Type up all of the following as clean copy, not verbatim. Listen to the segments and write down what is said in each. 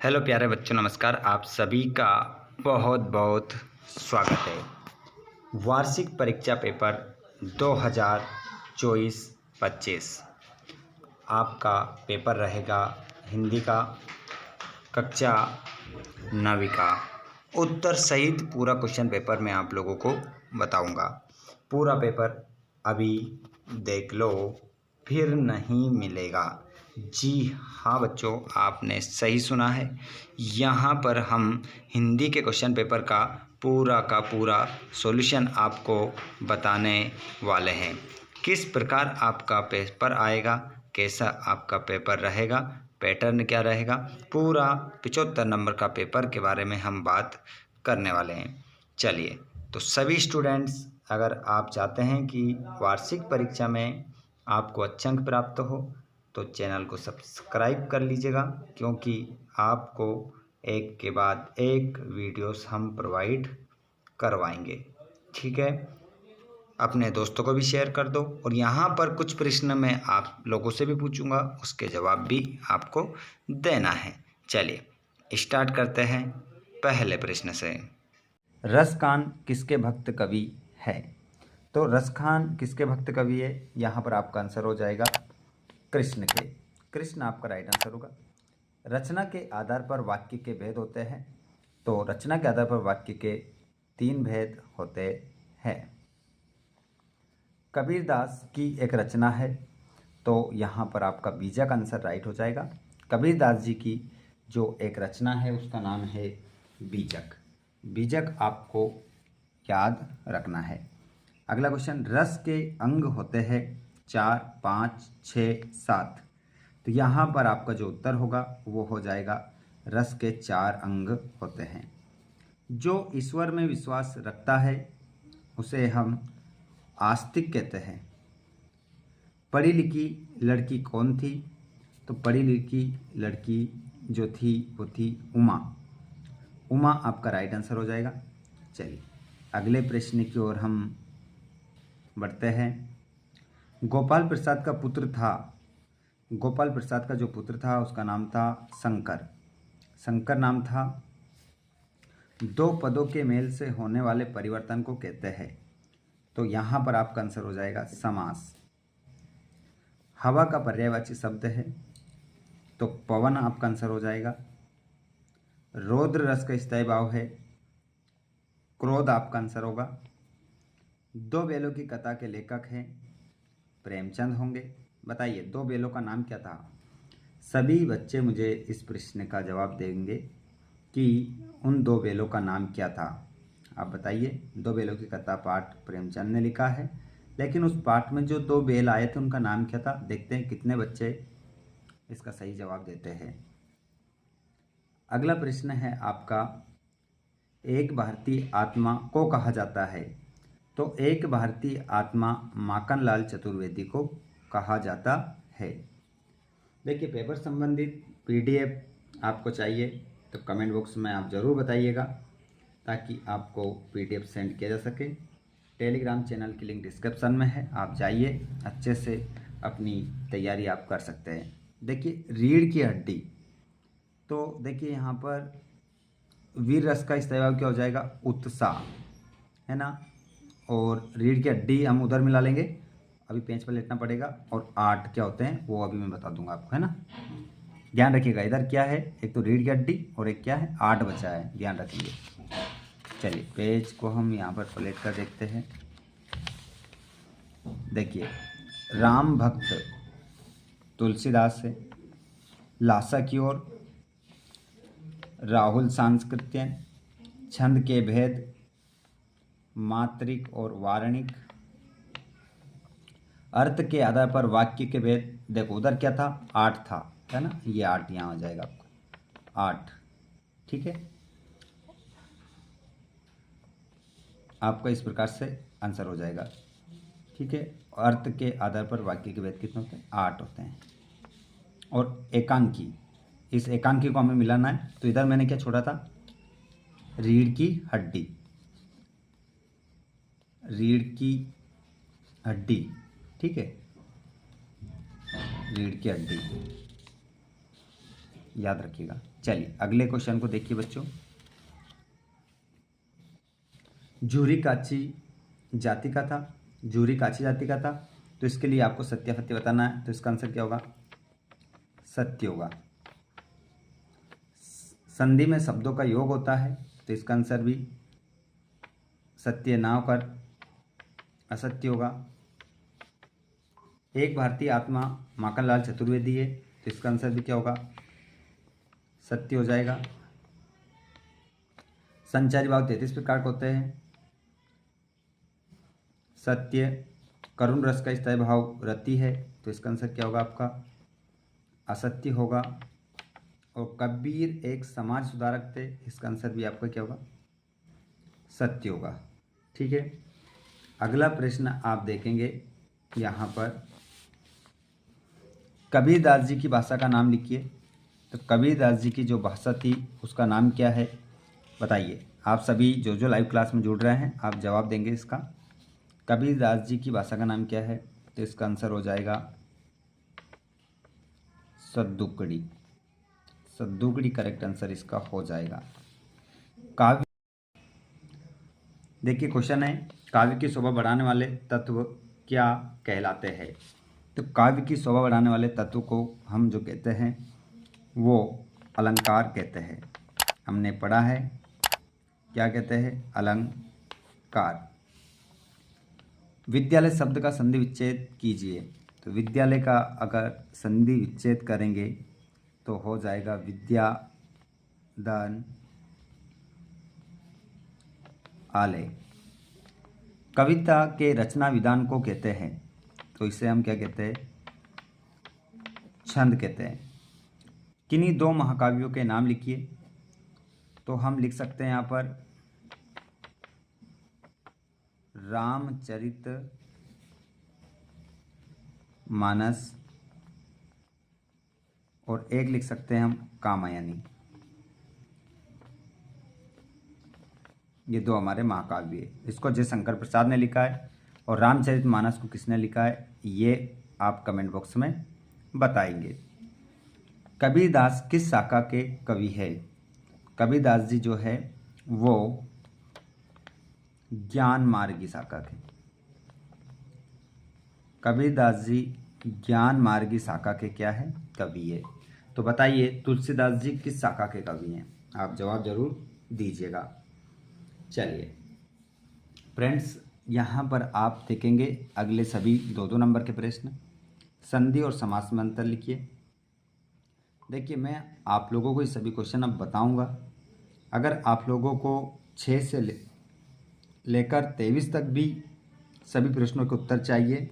Hello प्यारे बच्चों, नमस्कार। आप सभी का बहुत बहुत स्वागत है। वार्षिक परीक्षा पेपर 2024-25 आपका पेपर रहेगा हिंदी का, कक्षा 9वीं का। उत्तर सहित पूरा क्वेश्चन पेपर मैं आप लोगों को बताऊंगा। पूरा पेपर अभी देख लो, फिर नहीं मिलेगा। जी हाँ बच्चों, आपने सही सुना है। यहाँ पर हम हिंदी के क्वेश्चन पेपर का पूरा सॉल्यूशन आपको बताने वाले हैं। किस प्रकार आपका पेपर आएगा, कैसा आपका पेपर रहेगा, पैटर्न क्या रहेगा, पूरा 75 नंबर का पेपर के बारे में हम बात करने वाले हैं। चलिए, तो सभी स्टूडेंट्स, अगर आप चाहते हैं कि वार्षिक परीक्षा में आपको अच्छे अंक प्राप्त हो तो चैनल को सब्सक्राइब कर लीजिएगा, क्योंकि आपको एक के बाद एक वीडियोस हम प्रोवाइड करवाएंगे। ठीक है, अपने दोस्तों को भी शेयर कर दो। और यहाँ पर कुछ प्रश्न मैं आप लोगों से भी पूछूंगा, उसके जवाब भी आपको देना है। चलिए स्टार्ट करते हैं पहले प्रश्न से। रसखान किसके भक्त कवि है? तो रसखान किसके भक्त कवि है? यहाँ पर आपका आंसर हो जाएगा कृष्ण के। कृष्ण आपका राइट आंसर होगा। रचना के आधार पर वाक्य के भेद होते हैं। तो रचना के आधार पर वाक्य के 3 भेद होते हैं। कबीरदास की एक रचना है, तो यहाँ पर आपका बीजा का आंसर राइट हो जाएगा। कबीरदास जी की जो एक रचना है उसका नाम है बीजक। बीजक आपको याद रखना है। अगला क्वेश्चन, रस के अंग होते हैं 4, 5, 6, 7। तो यहाँ पर आपका जो उत्तर होगा वो हो जाएगा रस के 4 अंग होते हैं। जो ईश्वर में विश्वास रखता है उसे हम आस्तिक कहते हैं। पढ़ी लिखी लड़की कौन थी? तो पढ़ी लिखी लड़की जो थी वो थी उमा। उमा आपका राइट आंसर हो जाएगा। चलिए अगले प्रश्न की ओर हम बढ़ते हैं। गोपाल प्रसाद का पुत्र था, गोपाल प्रसाद का जो पुत्र था उसका नाम था शंकर। शंकर नाम था। 2 पदों के मेल से होने वाले परिवर्तन को कहते हैं। तो यहाँ पर आपका आंसर हो जाएगा समास। हवा का पर्यायवाची शब्द है, तो पवन आपका आंसर हो जाएगा। रौद्र रस का स्थायी भाव है, क्रोध आपका आंसर होगा। 2 बेलों की कथा के लेखक हैं प्रेमचंद होंगे। बताइए 2 बेलों का नाम क्या था? सभी बच्चे मुझे इस प्रश्न का जवाब देंगे कि उन 2 बेलों का नाम क्या था। आप बताइए। 2 बेलों की कथा पाठ प्रेमचंद ने लिखा है, लेकिन उस पाठ में जो 2 बेल आए थे उनका नाम क्या था? देखते हैं कितने बच्चे इसका सही जवाब देते हैं। अगला प्रश्न है आपका, एक भारतीय आत्मा को कहा जाता है? तो एक भारतीय आत्मा माखनलाल चतुर्वेदी को कहा जाता है। देखिए, पेपर संबंधित पीडीएफ आपको चाहिए तो कमेंट बॉक्स में आप ज़रूर बताइएगा, ताकि आपको पीडीएफ सेंड किया जा सके। टेलीग्राम चैनल की लिंक डिस्क्रिप्शन में है, आप जाइए, अच्छे से अपनी तैयारी आप कर सकते हैं। देखिए रीढ़ की हड्डी, तो देखिए यहाँ पर वीर रस का इस्तेमाल क्या हो जाएगा? उत्साह, है ना। और रीढ़ की हड्डी हम उधर मिला लेंगे, अभी पेज पर लेटना पड़ेगा। और 8 क्या होते हैं वो अभी मैं बता दूंगा आपको, है ना। ध्यान रखिएगा, इधर क्या है, एक तो रीढ़ की हड्डी और एक क्या है, 8 बचा है, ध्यान रखेंगे। चलिए पेज को हम यहाँ पर पलट कर देखते हैं। देखिए, राम भक्त तुलसीदास है। लासा की ओर राहुल सांस्कृत्य। छंद के भेद मात्रिक और वारणिक। अर्थ के आधार पर वाक्य के भेद, देखो उधर क्या था, 8 था, है ना। ये 8 यहाँ आ जाएगा आपको, 8। ठीक है, आपका इस प्रकार से आंसर हो जाएगा। ठीक है, अर्थ के आधार पर वाक्य के भेद कितने होते हैं? 8 होते हैं। और एकांकी, इस एकांकी को हमें मिलाना है, तो इधर मैंने क्या छोड़ा था? रीढ़ की हड्डी, रीढ़ की हड्डी। ठीक है, रीढ़ की हड्डी। याद रखिएगा। चलिए अगले क्वेश्चन को देखिए बच्चों। जूरी काची जाति का था, जूरी काची जाति का था, तो इसके लिए आपको सत्यापत्य बताना है। तो इसका आंसर क्या होगा? सत्य होगा। संधि में शब्दों का योग होता है, तो इसका आंसर भी सत्य ना होकर असत्य होगा। एक भारतीय आत्मा माखनलाल चतुर्वेदी है, तो इसका आंसर भी क्या होगा? सत्य हो जाएगा। संचारी भाव 33 प्रकार के होते हैं, सत्य। करुण रस का स्थायी भाव रति है, तो इसका आंसर क्या होगा आपका? असत्य होगा। और कबीर एक समाज सुधारक थे, इसका आंसर भी आपका क्या होगा? सत्य होगा। ठीक है, अगला प्रश्न आप देखेंगे यहाँ पर, कबीरदास जी की भाषा का नाम लिखिए। तो कबीरदास जी की जो भाषा थी उसका नाम क्या है बताइए। आप सभी जो लाइव क्लास में जुड़ रहे हैं आप जवाब देंगे इसका। कबीरदास जी की भाषा का नाम क्या है? तो इसका आंसर हो जाएगा सद्दुकड़ी। सद्दुकड़ी करेक्ट आंसर इसका हो जाएगा। काव्य, देखिए क्वेश्चन है, काव्य की शोभा बढ़ाने वाले तत्व क्या कहलाते हैं? तो काव्य की शोभा बढ़ाने वाले तत्व को हम जो कहते हैं वो अलंकार कहते हैं। हमने पढ़ा है, क्या कहते हैं? अलंकार। विद्यालय शब्द का संधि विच्छेद कीजिए। तो विद्यालय का अगर संधि विच्छेद करेंगे तो हो जाएगा विद्यादान आलय। कविता के रचना विधान को कहते हैं, तो इसे हम क्या कहते हैं? छंद कहते हैं। किन्हीं दो महाकाव्यों के नाम लिखिए। तो हम लिख सकते हैं यहाँ पर रामचरित मानस, और एक लिख सकते हैं हम कामायनी। ये दो हमारे महाकाव्य है। इसको जयशंकर प्रसाद ने लिखा है, और रामचरित मानस को किसने लिखा है ये आप कमेंट बॉक्स में बताएंगे। कबीरदास किस शाखा के कवि है? कबीरदास जी जो है वो ज्ञान मार्गी शाखा के। कबीरदास जी ज्ञान मार्गी शाखा के क्या है? कवि है। तो बताइए तुलसीदास जी किस शाखा के कवि हैं? आप जवाब जरूर दीजिएगा। चलिए फ्रेंड्स, यहाँ पर आप देखेंगे अगले सभी 2-2 नंबर के प्रश्न। संधि और समास में अंतर लिखिए। देखिए मैं आप लोगों को ये सभी क्वेश्चन अब बताऊंगा। अगर आप लोगों को 6 से लेकर 23 तक भी सभी प्रश्नों के उत्तर चाहिए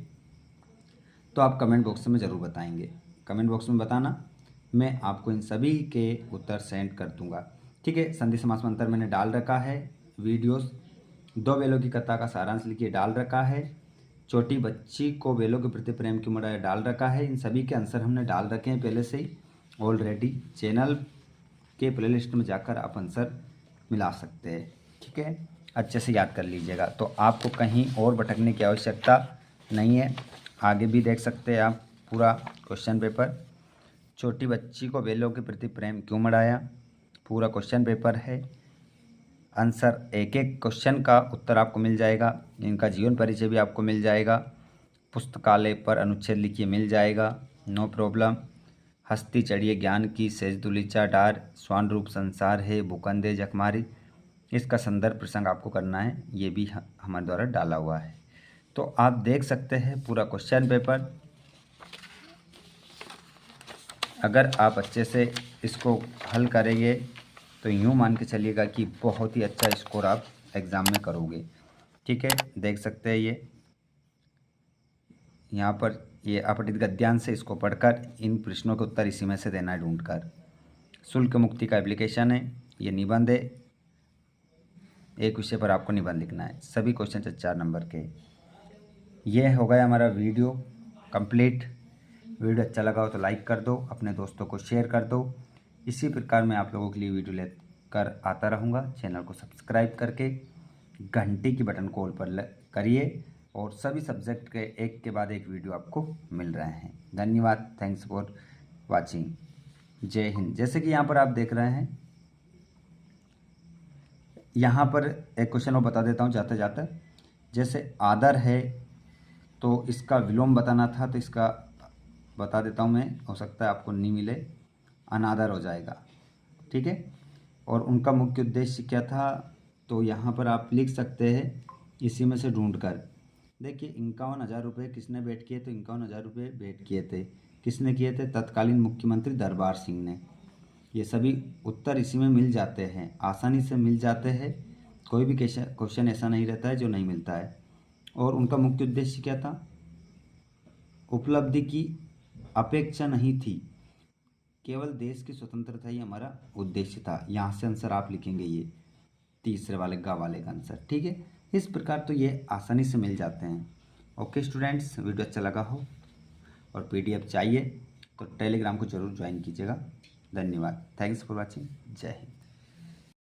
तो आप कमेंट बॉक्स में ज़रूर बताएंगे। कमेंट बॉक्स में बताना, मैं आपको इन सभी के उत्तर सेंड कर दूंगा। ठीक है, संधि समास में अंतर मैंने डाल रखा है। वीडियोस, 2 बेलों की कथा का सारांश लिखिए डाल रखा है। छोटी बच्ची को बेलों के प्रति प्रेम क्यों बढ़ाया डाल रखा है। इन सभी के आंसर हमने डाल रखे हैं पहले से ही ऑलरेडी। चैनल के प्लेलिस्ट में जाकर आप आंसर मिला सकते हैं। ठीक है, अच्छे से याद कर लीजिएगा। तो आपको कहीं और भटकने की आवश्यकता नहीं है, आगे भी देख सकते हैं आप पूरा क्वेश्चन पेपर। छोटी बच्ची को बेलों के प्रति प्रेम क्यों बढ़ाया, पूरा क्वेश्चन पेपर है। आंसर एक एक क्वेश्चन का उत्तर आपको मिल जाएगा। इनका जीवन परिचय भी आपको मिल जाएगा। पुस्तकालय पर अनुच्छेद लिखिए मिल जाएगा, नो प्रॉब्लम। हस्ती चढ़िए ज्ञान की, सेज दुलीचा डार, स्वान रूप संसार है, भूखंदे जखमारी, इसका संदर्भ प्रसंग आपको करना है, ये भी हमारे द्वारा डाला हुआ है। तो आप देख सकते हैं पूरा क्वेश्चन पेपर। अगर आप अच्छे से इसको हल करेंगे तो यूँ मान के चलिएगा कि बहुत ही अच्छा स्कोर आप एग्ज़ाम में करोगे। ठीक है, देख सकते हैं ये यहाँ पर ये अपठित गद्यांश से इसको पढ़कर इन प्रश्नों के उत्तर इसी में से देना है ढूंढकर। शुल्क मुक्ति का एप्लीकेशन है, ये निबंध है, एक विषय पर आपको निबंध लिखना है। सभी क्वेश्चन 4 नंबर के। ये हो गया हमारा वीडियो कंप्लीट। वीडियो अच्छा लगा हो तो लाइक कर दो, अपने दोस्तों को शेयर कर दो। इसी प्रकार मैं आप लोगों के लिए वीडियो लेकर आता रहूँगा। चैनल को सब्सक्राइब करके घंटी की बटन को ऑल पर करिए, और सभी सब्जेक्ट के एक के बाद एक वीडियो आपको मिल रहे हैं। धन्यवाद, थैंक्स फॉर वॉचिंग। जय हिंद। जैसे कि यहाँ पर आप देख रहे हैं, यहाँ पर एक क्वेश्चन और बता देता हूँ जाते जाते। जैसे आदर है तो इसका विलोम बताना था, तो इसका बता देता हूँ मैं, हो सकता है आपको नहीं मिले, अनादर हो जाएगा। ठीक है। और उनका मुख्य उद्देश्य क्या था, तो यहाँ पर आप लिख सकते हैं इसी में से ढूंढ कर। देखिए 51,000 रुपये किसने भेंट किए, तो 51,000 रुपये भेंट किए थे, किसने किए थे, तत्कालीन मुख्यमंत्री दरबार सिंह ने। ये सभी उत्तर इसी में मिल जाते हैं, आसानी से मिल जाते हैं। कोई भी क्वेश्चन ऐसा नहीं रहता है जो नहीं मिलता है। और उनका मुख्य उद्देश्य क्या था, उपलब्धि की अपेक्षा नहीं थी, केवल देश की स्वतंत्रता ही हमारा उद्देश्य था। यहाँ से आंसर आप लिखेंगे ये तीसरे वाले गा वाले का आंसर। ठीक है। इस प्रकार तो ये आसानी से मिल जाते हैं। ओके स्टूडेंट्स, वीडियो अच्छा लगा हो और PDF चाहिए तो टेलीग्राम को जरूर ज्वाइन कीजिएगा। धन्यवाद। Thanks for watching. जय हिंद।